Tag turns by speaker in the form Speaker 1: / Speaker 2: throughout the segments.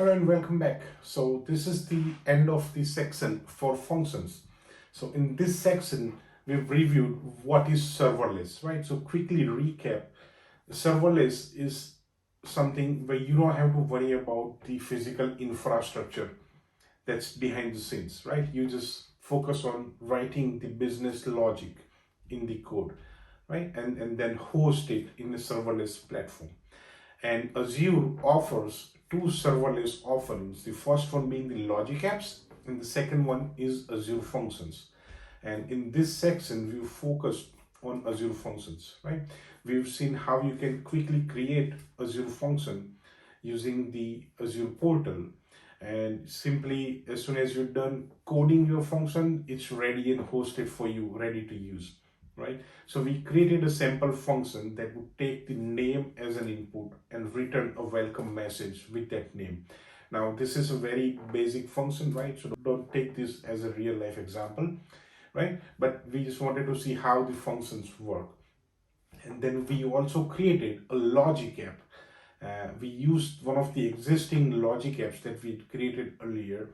Speaker 1: Hello and welcome back. So this is the end of the section for functions. So in this section, we've reviewed what is serverless, right? So quickly recap, serverless is something where you don't have to worry about the physical infrastructure that's behind the scenes, right? You just focus on writing the business logic in the code, right? And then host it in a serverless platform. And Azure offers two serverless offerings. The first one being the LogicApps, and the second one is Azure Functions. And in this section, we focused on Azure Functions, right? We've seen how you can quickly create Azure function using the Azure portal. And simply, as soon as you're done coding your function, it's ready and hosted for you, ready to use, right? So we created a sample function that would take the name as an input and return a welcome message with that name. Now, this is a very basic function, right? So don't take this as a real life example, right? But we just wanted to see how the functions work. And then we also created a logic app. We used one of the existing logic apps that we created earlier,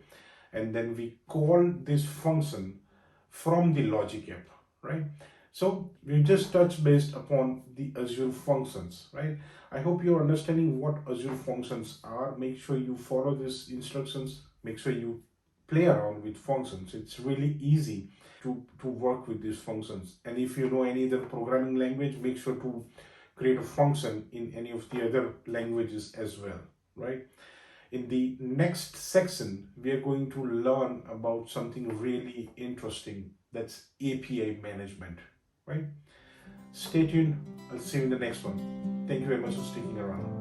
Speaker 1: and then we called this function from the logic app, right? So we just touched based upon the Azure functions, right? I hope you're understanding what Azure functions are. Make sure you follow these instructions. Make sure you play around with functions. It's really easy to work with these functions. And if you know any other programming language, make sure to create a function in any of the other languages as well, right? In the next section, we are going to learn about something really interesting, that's API management, right? Stay tuned. I'll see you in the next one. Thank you very much for sticking around.